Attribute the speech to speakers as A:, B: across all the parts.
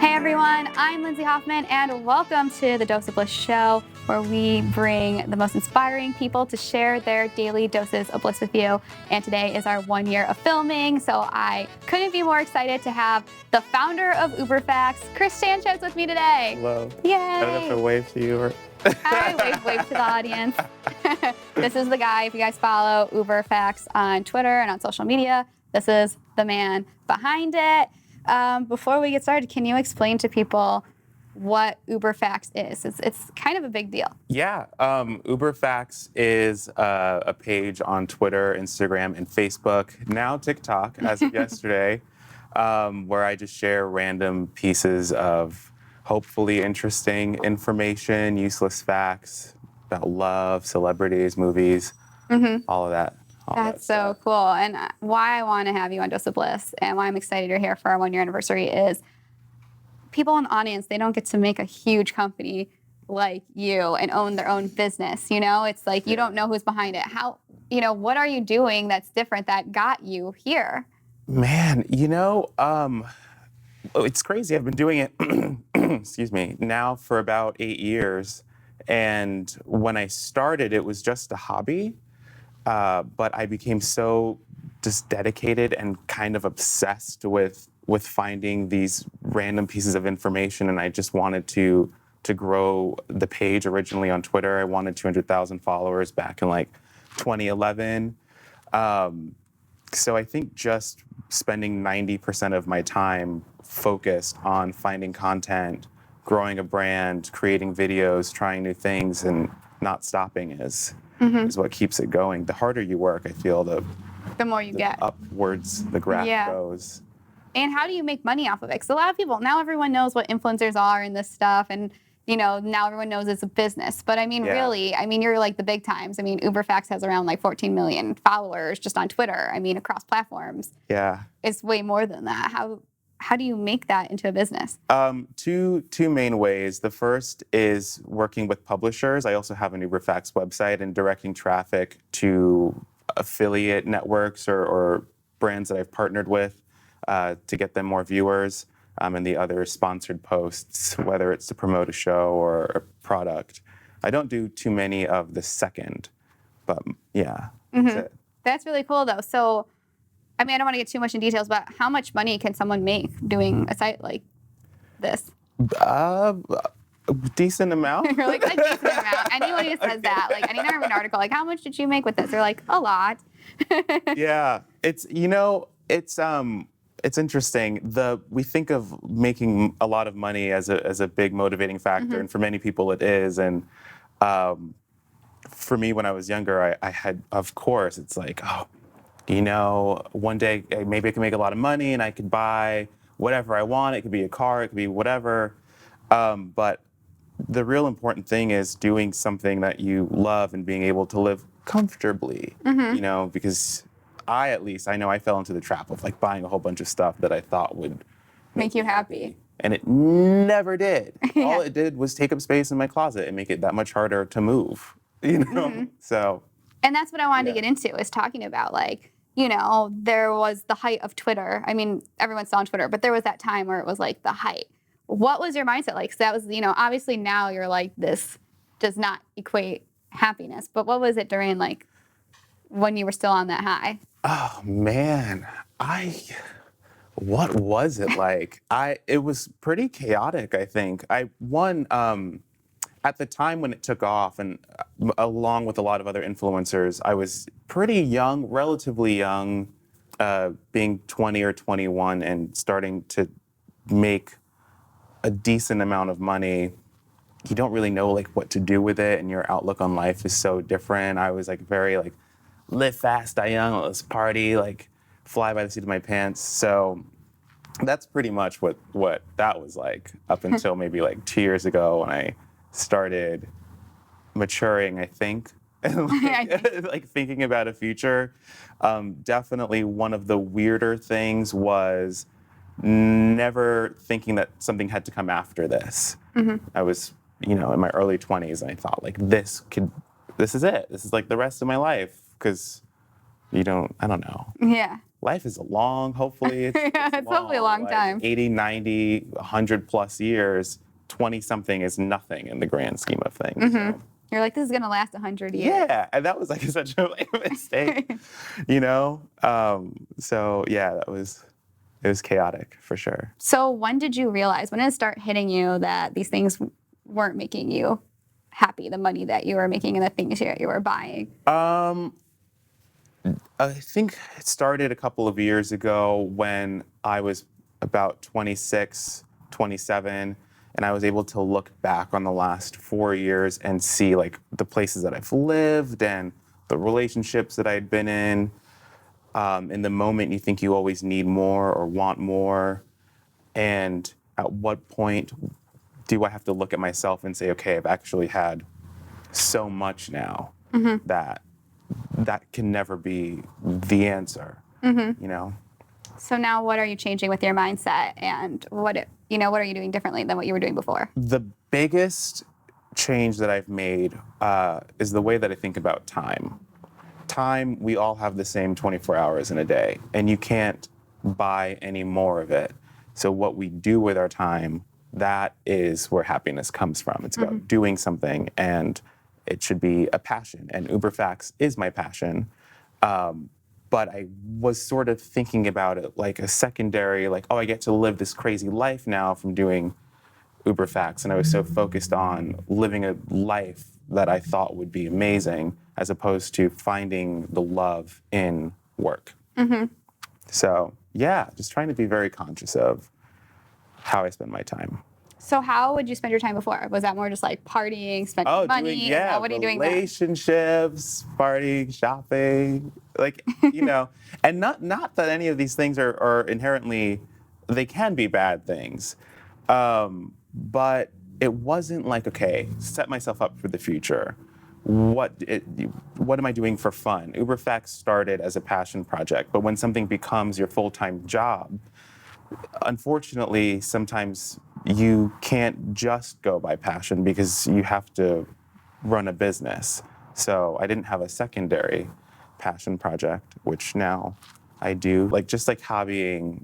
A: Hey everyone, I'm Lindsay Hoffman and welcome to the Dose of Bliss show, where we bring the most inspiring people to share their daily doses of bliss with you. And today is our 1 year of filming, so I couldn't be more excited to have the founder of Uberfacts, Kris Sanchez, with me today.
B: Hello.
A: Yay!
B: I don't have to wave to you or...
A: Hi, wave to the audience. This is the guy, if you guys follow Uberfacts on Twitter and on social media, this is the man behind it. Before we get started, can you explain to people what Uberfacts is? It's kind of a big deal.
B: Yeah, Uberfacts is a page on Twitter, Instagram, and Facebook, now TikTok as of yesterday, where I just share random pieces of hopefully interesting information, useless facts about love, celebrities, movies, all of that.
A: That's so cool. And why I want to have you on Dose of Bliss and why I'm excited you're here for our 1 year anniversary is people in the audience, they don't get to make a huge company like you and own their own business. You know, it's like you don't know who's behind it. How, what are you doing that's different that got you here?
B: Man, it's crazy. I've been doing it, excuse me, now for about 8 years. And when I started, it was just a hobby. But I became so just dedicated and kind of obsessed with finding these random pieces of information, and I just wanted to grow the page. Originally on Twitter, I wanted 200,000 followers back in like 2011. So I think just spending 90% of my time focused on finding content, growing a brand, creating videos, trying new things, and not stopping is what keeps it going. The harder you work, I feel, the
A: more you get.
B: Upwards the graph goes.
A: And how do you make money off of it? Because a lot of people, now everyone knows what influencers are and this stuff, and now everyone knows it's a business. But I mean, really, you're like the big times. I mean, Uberfacts has around like 14 million followers just on Twitter. I mean, across platforms.
B: Yeah.
A: It's way more than that. How do you make that into a business?
B: Two main ways. The first is working with publishers. I also have an Uberfacts website and directing traffic to affiliate networks or brands that I've partnered with to get them more viewers. And the other sponsored posts, whether it's to promote a show or a product. I don't do too many of the second, but yeah, that's it.
A: That's really cool though. So, I don't want to get too much in details, but how much money can someone make doing a site like this?
B: Decent amount.
A: You're like, a decent amount. Anyone who says that, like, I need to read an article, like, how much did you make with this? They're like, a lot.
B: Yeah, it's interesting. We think of making a lot of money as a big motivating factor, and for many people it is. And for me, when I was younger, I had, of course, it's like, one day maybe I can make a lot of money and I could buy whatever I want. It could be a car, it could be whatever. But the real important thing is doing something that you love and being able to live comfortably, because I know I fell into the trap of like buying a whole bunch of stuff that I thought would
A: make you happy.
B: And it never did. All it did was take up space in my closet and make it that much harder to move, So.
A: And that's what I wanted to get into, is talking about like, there was the height of Twitter. I mean, everyone's still on Twitter, but there was that time where it was like the height. What was your mindset like? So that was, obviously now you're like, this does not equate happiness, but what was it during like when you were still on that high?
B: Oh man, what was it like? It was pretty chaotic, I think. At the time when it took off, and along with a lot of other influencers, I was pretty young, relatively young, being 20 or 21 and starting to make a decent amount of money. You don't really know like what to do with it, and your outlook on life is so different. I was like very like live fast, die young, let's party, like fly by the seat of my pants. So that's pretty much what that was like up until maybe like 2 years ago when I started maturing, I think, and like thinking about a future. Definitely one of the weirder things was never thinking that something had to come after this. I was, in my early 20s, and I thought like this is it. This is like the rest of my life, because I don't know.
A: Yeah.
B: life is long, hopefully.
A: It's hopefully a long
B: like
A: time.
B: 80, 90, 100 plus years, 20 something is nothing in the grand scheme of things. So.
A: You're like, this is going to last 100 years.
B: Yeah, and that was like such a mistake, So yeah, it was chaotic for sure.
A: So when did you realize, when did it start hitting you that these things weren't making you happy, the money that you were making and the things that you were buying?
B: I think it started a couple of years ago when I was about 26, 27, and I was able to look back on the last 4 years and see like the places that I've lived and the relationships that I'd been in. In the moment, you think you always need more or want more. And at what point do I have to look at myself and say, okay, I've actually had so much now that can never be the answer,
A: So now what are you changing with your mindset, and what are you doing differently than what you were doing before?
B: The biggest change that I've made is the way that I think about time. Time, we all have the same 24 hours in a day, and you can't buy any more of it. So what we do with our time, that is where happiness comes from. It's about doing something, and it should be a passion. And Uberfacts is my passion. But I was sort of thinking about it like a secondary, like, oh, I get to live this crazy life now from doing Uberfacts. And I was so focused on living a life that I thought would be amazing, as opposed to finding the love in work. So yeah, just trying to be very conscious of how I spend my time.
A: So how would you spend your time before? Was that more just like partying, spending money? What are you doing there?
B: Relationships, partying, shopping, and not that any of these things are inherently, they can be bad things, but it wasn't like, okay, set myself up for the future. What am I doing for fun? Uberfacts started as a passion project, but when something becomes your full-time job, unfortunately, sometimes you can't just go by passion because you have to run a business. So I didn't have a secondary passion project, which now I do. Just like hobbying,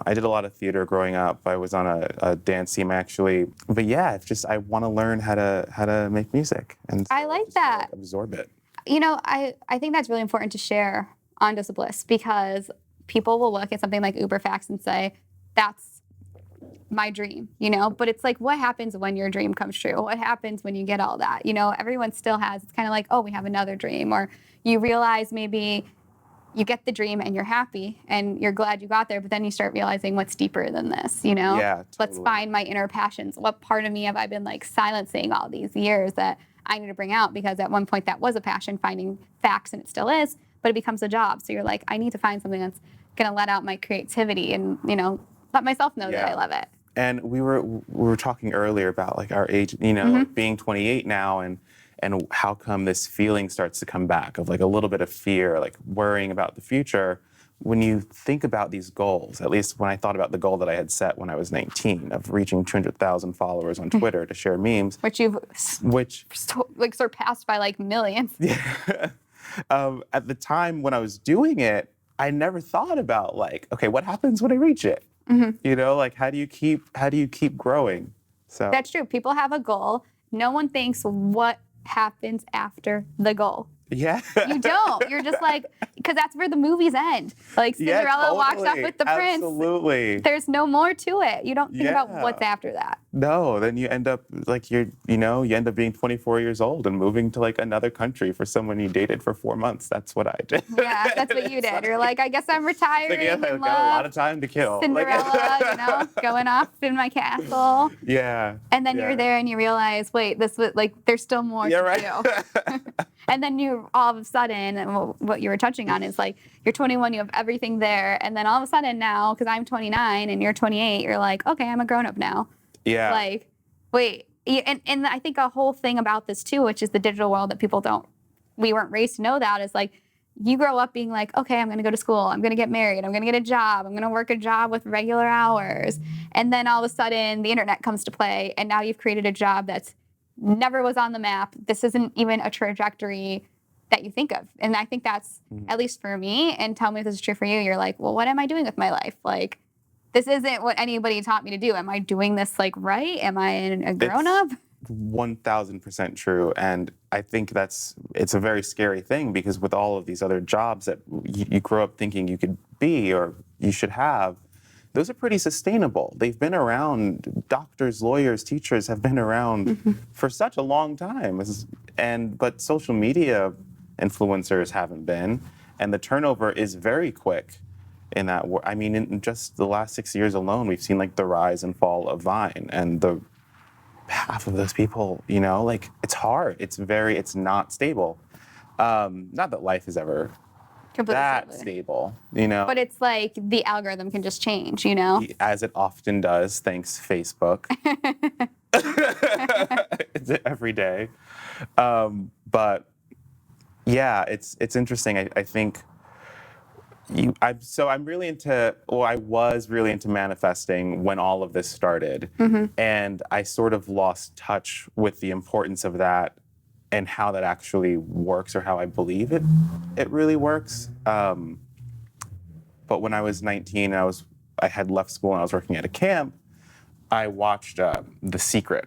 B: I did a lot of theater growing up. I was on a dance team actually. But yeah, it's just I want to learn how to make music. And so
A: I like that.
B: Absorb it.
A: I think that's really important to share on Dose of Bliss, because people will look at something like Uberfacts and say, that's my dream, but it's like, what happens when your dream comes true? What happens when you get all that? Everyone still has, it's kind of like, oh, we have another dream, or you realize maybe you get the dream and you're happy and you're glad you got there, but then you start realizing what's deeper than this,
B: Yeah, totally.
A: Let's find my inner passions. What part of me have I been silencing all these years that I need to bring out? Because at one point that was a passion, finding facts, and it still is, but it becomes a job. So you're like, I need to find something that's going to let out my creativity and, let myself know that I love it.
B: And we were talking earlier about our age, being 28 now, and how come this feeling starts to come back of a little bit of fear, worrying about the future. When you think about these goals, at least when I thought about the goal that I had set when I was 19 of reaching 200,000 followers on Twitter to share memes,
A: which you've surpassed by millions.
B: Yeah. At the time when I was doing it, I never thought about okay, what happens when I reach it? How do you keep growing? So
A: that's true. People have a goal. No one thinks what happens after the goal.
B: Yeah.
A: You don't. You're just because that's where the movies end. Cinderella walks off with the prince.
B: Absolutely.
A: There's no more to it. You don't think about what's after that.
B: No, then you end up you end up being 24 years old and moving to another country for someone you dated for 4 months. That's what I did.
A: Yeah, that's what you did. You're I guess I'm retiring.
B: I've got a lot of time to kill.
A: Cinderella, going off in my castle.
B: Yeah.
A: And then you're there and you realize, wait, this was there's still more to do. And then you all of a sudden, what you were touching on is you're 21, you have everything there, and then all of a sudden now, because I'm 29 and you're 28, you're okay, I'm a grown up now.
B: Yeah.
A: Wait, and I think a whole thing about this too, which is the digital world that we weren't raised to know that, is you grow up being okay, I'm going to go to school, I'm going to get married, I'm going to get a job, I'm going to work a job with regular hours, and then all of a sudden the internet comes to play, and now you've created a job that's never was on the map. This isn't even a trajectory that you think of. And I think that's, at least for me, and tell me if this is true for you, you're like, well, what am I doing with my life? Like, this isn't what anybody taught me to do. Am I doing this like right? Am I a grown-up?
B: 1,000% true. And I think it's a very scary thing, because with all of these other jobs that you grow up thinking you could be or you should have, those are pretty sustainable. They've been around. Doctors, lawyers, teachers have been around for such a long time. But social media influencers haven't been. And the turnover is very quick in that. I mean, in just the last 6 years alone, we've seen like the rise and fall of Vine, and half of those people, like, it's hard. It's not stable. Not that life is ever that stable,
A: But it's like the algorithm can just change,
B: As it often does, thanks Facebook. It's every day. But yeah, it's interesting. I think I was really into manifesting when all of this started. And I sort of lost touch with the importance of that and how that actually works, or how I believe it really works. But when I was 19, I had left school and I was working at a camp, I watched The Secret.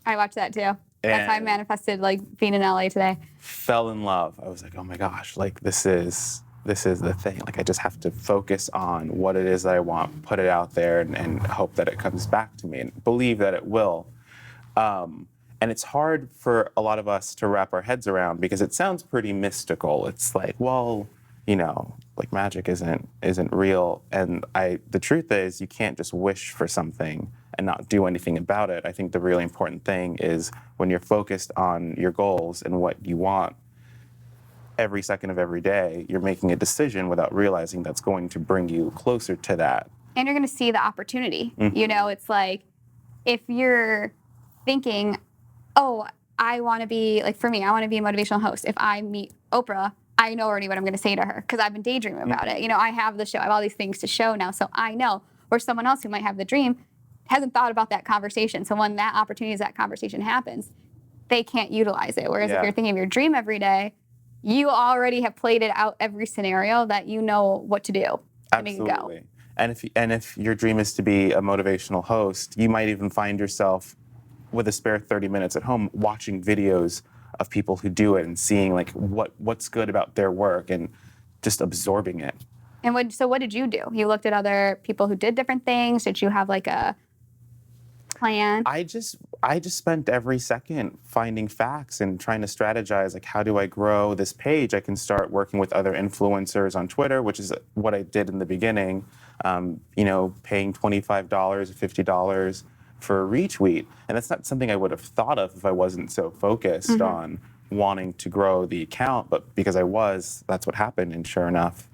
A: I watched that too. That's how I manifested like being in LA today.
B: Fell in love. I was like, oh my gosh, like this is the thing. Like, I just have to focus on what it is that I want, put it out there, and hope that it comes back to me, and believe that it will. And it's hard for a lot of us to wrap our heads around, because it sounds pretty mystical. It's like, well, like magic isn't real. And the truth is, you can't just wish for something and not do anything about it. I think the really important thing is, when you're focused on your goals and what you want, every second of every day, you're making a decision without realizing that's going to bring you closer to that.
A: And you're going to see the opportunity. It's like, if you're thinking, oh, I want to be, like for me, I want to be a motivational host. If I meet Oprah, I know already what I'm going to say to her, because I've been daydreaming about it. I have the show. I have all these things to show now, so I know. Or someone else who might have the dream hasn't thought about that conversation. So when that opportunity, that conversation happens, they can't utilize it. Whereas if you're thinking of your dream every day, you already have played it out every scenario that you know what to do to make it go.
B: And if your dream is to be a motivational host, you might even find yourself with a spare 30 minutes at home watching videos of people who do it and seeing like what's good about their work and just absorbing it.
A: And what did you do? You looked at other people who did different things. Did you have like a plan?
B: I just spent every second finding facts and trying to strategize, like, how do I grow this page? I can start working with other influencers on Twitter, which is what I did in the beginning, paying $25 or $50 for a retweet. And that's not something I would have thought of if I wasn't so focused on wanting to grow the account. But because I was, that's what happened. And sure enough,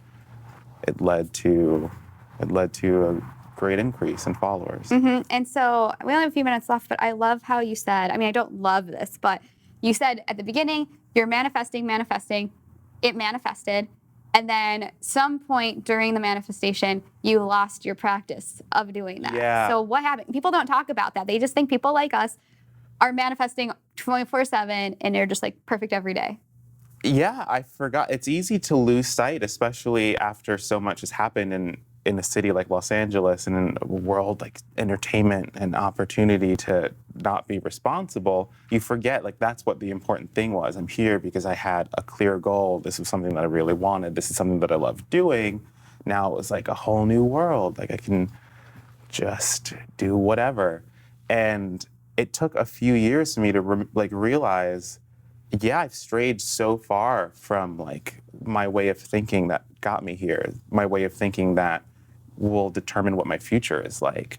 B: it led to a great increase in followers.
A: And so we only have a few minutes left, but I love how you said, I mean, I don't love this, but you said at the beginning, you're manifesting, it manifested. And then some point during the manifestation, you lost your practice of doing that.
B: Yeah.
A: So what happened? People don't talk about that. They just think people like us are manifesting 24/7 and they're just like perfect every day.
B: Yeah, I forgot. It's easy to lose sight, especially after so much has happened in a city like Los Angeles and in a world like entertainment and opportunity to not be responsible. You forget, like, that's what the important thing was. I'm here because I had a clear goal. This was something that I really wanted. This is something that I love doing. Now it was like a whole new world. Like, I can just do whatever. And it took a few years for me to realize, yeah, I've strayed so far from like my way of thinking that got me here, my way of thinking that will determine what my future is like.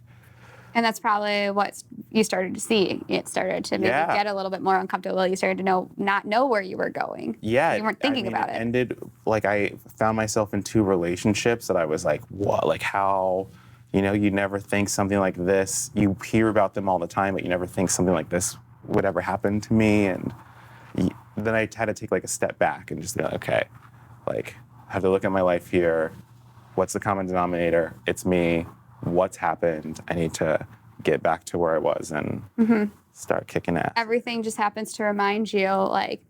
A: And that's probably what you started to see. It started to maybe get a little bit more uncomfortable. You started to not know where you were going.
B: Yeah.
A: You weren't thinking about it.
B: I found myself in 2 relationships that I was like, what? Like, how, you never think something like this. You hear about them all the time, but you never think something like this would ever happen to me. And then I had to take like a step back and just be like, okay, like, I have to look at my life here. What's the common denominator? It's me. What's happened? I need to get back to where I was and start kicking ass.
A: Everything just happens to remind you, like,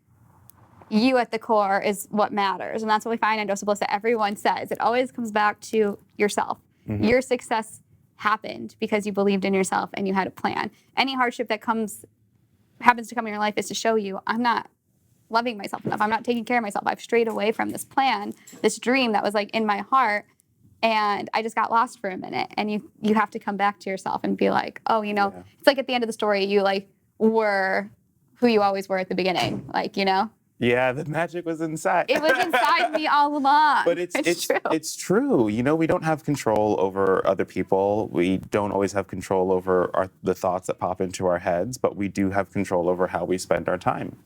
A: you at the core is what matters. And that's what we find in Dose of Bliss that everyone says. It always comes back to yourself. Your success happened because you believed in yourself and you had a plan. Any hardship that happens to come in your life is to show you, I'm not loving myself enough. I'm not taking care of myself. I've strayed away from this plan, this dream that was like in my heart. And I just got lost for a minute. And you have to come back to yourself and be like, oh, it's like at the end of the story, you like were who you always were at the beginning. Like,
B: Yeah, the magic was inside.
A: It was inside me all along.
B: But it's true. It's true. We don't have control over other people. We don't always have control over the thoughts that pop into our heads, but we do have control over how we spend our time.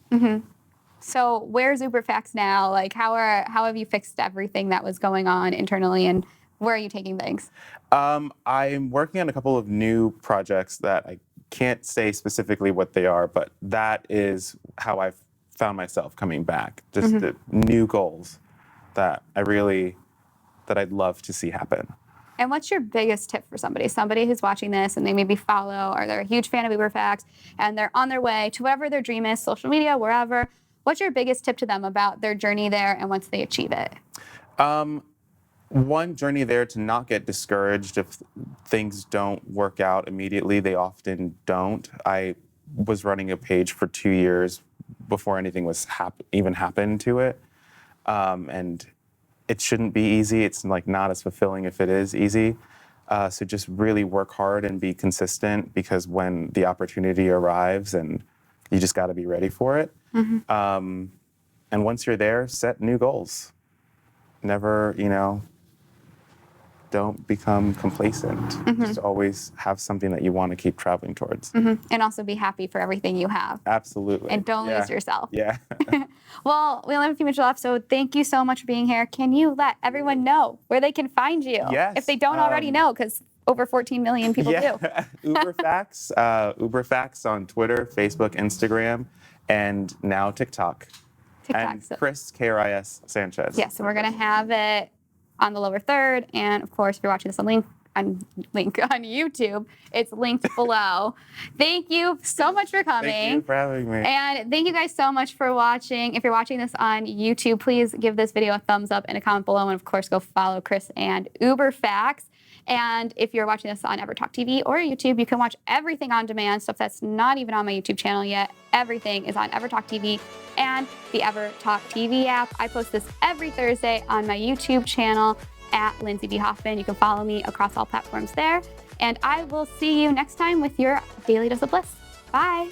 A: So where's Uberfacts now? Like, how have you fixed everything that was going on internally, and where are you taking things?
B: I'm working on a couple of new projects that I can't say specifically what they are, but that is how I've found myself coming back. Just the new goals that I'd love to see happen.
A: And what's your biggest tip for somebody who's watching this and they maybe follow, or they're a huge fan of Uberfacts and they're on their way to whatever their dream is, social media, wherever? What's your biggest tip to them about their journey there and once they achieve it?
B: One, journey there to not get discouraged if things don't work out immediately. They often don't. I was running a page for 2 years before anything was even happened to it. And it shouldn't be easy. It's like not as fulfilling if it is easy. So just really work hard and be consistent, because when the opportunity arrives, and you just got to be ready for it. And once you're there, set new goals. Never, don't become complacent. Just always have something that you want to keep traveling towards.
A: And also be happy for everything you have.
B: Absolutely.
A: And don't lose yourself.
B: Yeah.
A: Well, we only have a few minutes left, so thank you so much for being here. Can you let everyone know where they can find you?
B: Yes.
A: If they don't already know, because over 14 million people do.
B: Uberfacts. Uberfacts on Twitter, Facebook, Instagram, and now TikTok. And Kris, Kris Sanchez.
A: Yes, so we're going to have it on the lower third. And of course, if you're watching this on YouTube, it's linked below. Thank you so much for coming.
B: Thank you for having me.
A: And thank you guys so much for watching. If you're watching this on YouTube, please give this video a thumbs up and a comment below. And of course, go follow Kris and Uberfacts. And if you're watching this on EverTalk TV or YouTube, you can watch everything on demand, stuff that's not even on my YouTube channel yet. Everything is on EverTalk TV and the EverTalk TV app. I post this every Thursday on my YouTube channel at Lindsay Hoffman. You can follow me across all platforms there. And I will see you next time with your Daily Dose of Bliss. Bye.